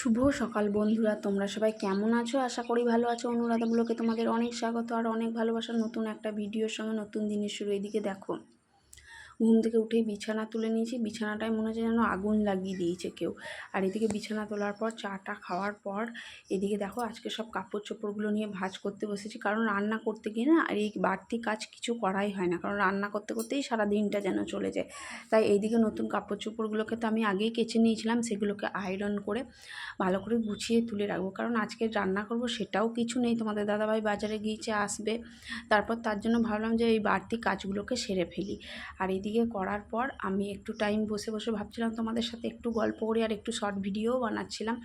শুভ সকাল বন্ধুরা, তোমরা সবাই কেমন আছো? আশা করি ভালো আছো। অনুরাধা ব্লগে তোমাদের অনেক স্বাগত আর অনেক ভালোবাসা। নতুন একটা ভিডিওর সঙ্গে নতুন দিনের শুরু। এদিকে দেখো, ঘুম থেকে উঠেই বিছানা তুলে নিয়েছি। বিছানাটায় মনে হচ্ছে যেন আগুন লাগিয়ে দিয়েছে কেউ। আর এদিকে বিছানা তোলার পর চাটা খাওয়ার পর এদিকে দেখো আজকে সব কাপড় চোপড়গুলো নিয়ে ভাঁজ করতে বসেছি। কারণ রান্না করতে গিয়ে না আর এই বাড়তি কাজ কিছু করাই হয় না, কারণ রান্না করতে করতেই সারা দিনটা যেন চলে যায়। তাই এইদিকে নতুন কাপড় চোপড়গুলোকে তো আমি আগেই কেচে নিয়েছিলাম, সেগুলোকে আয়রন করে ভালো করে গুছিয়ে তুলে রাখবো। কারণ আজকে রান্না করব সেটাও কিছু নেই, তোমাদের দাদাভাই বাজারে গিয়েছে, আসবে। তারপর তার জন্য ভাবলাম যে এই বাড়তি কাজগুলোকে সেরে ফেলি। আর এদিকে করার পর আমি একটু টাইম বসে বসে ভাবছিলাম তোমাদের সাথে একটু গল্প করি, আর একটু শর্ট ভিডিও বানাচ্ছিলাম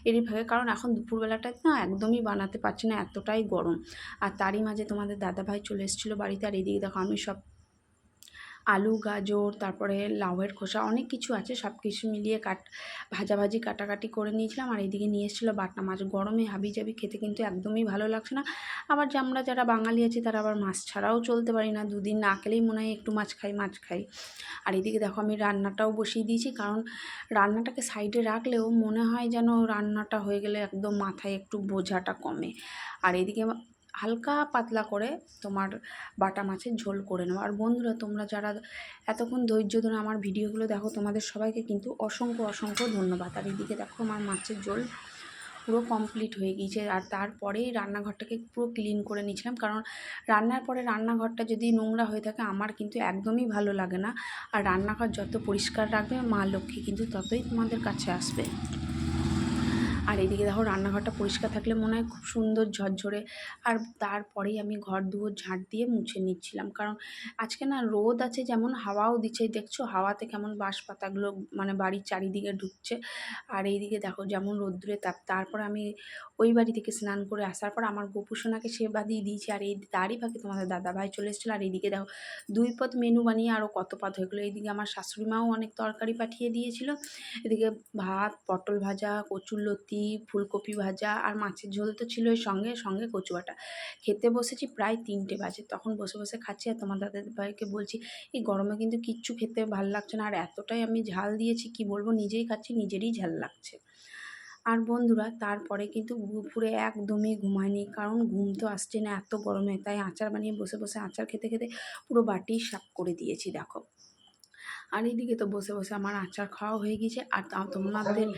এরই ভাবে। কারণ এখন দুপুরবেলাটায় না একদমই বানাতে পারছি না, এতটাই গরম। আর তারই মাঝে তোমাদের দাদাভাই চলে এসেছিলো বাড়িতে। আর এদিকে দেখো আমি সব আলু, গাজর, তারপরে লাউয়ের খোসা, অনেক কিছু আছে, সব কিছু মিলিয়ে ভাজাভাজি কাটাকাটি করে নিয়েছিলাম। আর এইদিকে নিয়ে এসেছিলো বাটা মাছ। গরমে হাবিজাবি খেতে কিন্তু একদমই ভালো লাগছে না। আবার যে আমরা যারা বাঙালি আছি তারা আবার মাছ ছাড়াও চলতে পারি না, দুদিন না খেলেই মনে হয় একটু মাছ খাই। আর এদিকে দেখো আমি রান্নাটাও বসিয়ে দিয়েছি, কারণ রান্নাটাকে সাইডে রাখলেও মনে হয় যেন রান্নাটা হয়ে গেলে একদম মাথায় একটু বোঝাটা কমে। আর এদিকে হালকা পাতলা করে তোমার বাটা মাছের ঝোল করে নেবো। আর বন্ধুরা, তোমরা যারা এতক্ষণ ধৈর্য ধরে আমার ভিডিওগুলো দেখো, তোমাদের সবাইকে কিন্তু অসংখ্য ধন্যবাদ। আর এদিকে দেখো আমার মাছের ঝোল পুরো কমপ্লিট হয়ে গিয়েছে। আর তারপরেই রান্নাঘরটাকে পুরো ক্লিন করে নিয়েছিলাম, কারণ রান্নার পরে রান্নাঘরটা যদি নোংরা হয়ে থাকে আমার কিন্তু একদমই ভালো লাগে না। আর রান্নাঘর যত পরিষ্কার রাখবে মা লক্ষ্মী কিন্তু ততই তোমাদের কাছে আসবে। আর এদিকে দেখো রান্নাঘরটা পরিষ্কার থাকলে মনে হয় খুব সুন্দর ঝরঝরে। আর তারপরেই আমি ঘর দুয়ার ঝাঁট দিয়ে মুছে নিচ্ছিলাম, কারণ আজকে না রোদ আছে, যেমন হাওয়াও দিচ্ছে, দেখছো হাওয়াতে কেমন বাঁশ পাতাগুলো মানে বাড়ির চারিদিকে ঢুকছে। আর এইদিকে দেখো যেমন রোদ্দুরে তাপ। তারপর আমি ওই বাড়ি থেকে স্নান করে আসার পর আমার গোপুসোনাকে সেবা দিয়ে দিয়েছি। আর এই তারই ফাঁকে তোমাদের দাদাভাই চলে এসেছিলো। আর এইদিকে দেখো 2 পদ মেনু বানিয়ে আরও কত পদ হয়ে গেলো। এইদিকে আমার শাশুড়ি মাও অনেক তরকারি পাঠিয়ে দিয়েছিল। এদিকে ভাত, পটল ভাজা, কচুরলতি, ফুলকপি ভাজা আর মাছের ঝোল তো ছিলই, সঙ্গে কচু বাটা। খেতে বসেছি প্রায় 3টে বাজে, তখন বসে বসে খাচ্ছি। আর তোমার দাদাভাইকে বলছি এই গরমে কিন্তু কিচ্ছু খেতে ভালো লাগছে না, আর এতটাই আমি ঝাল দিয়েছি কি বলবো, নিজেই খাচ্ছি নিজেরই ঝাল লাগছে। আর বন্ধুরা, তারপরে কিন্তু দুপুরে একদমই ঘুমায়নি, কারণ ঘুম তো আসছে না এত গরমে। তাই আচার বানিয়ে বসে বসে আচার খেতে খেতে পুরো বাটি সাফ করে দিয়েছি দেখো। আর এইদিকে তো বসে বসে আমার আচার খাওয়া হয়ে গেছে। আর তোমাদের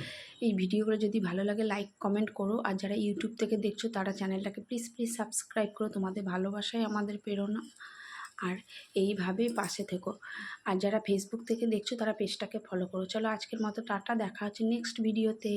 এই ভিডিওগুলো যদি ভালো লাগে লাইক কমেন্ট করো। আর যারা ইউটিউব থেকে দেখছো তারা চ্যানেলটাকে প্লিজ সাবস্ক্রাইব করো। তোমাদের ভালোবাসাই আমাদের প্রেরণা। আর এইভাবেই পাশে থেকো। আর যারা ফেসবুক থেকে দেখছো তারা পেজটাকে ফলো করো। চলো আজকের মতো টাটা, দেখা হচ্ছে নেক্সট ভিডিওতে।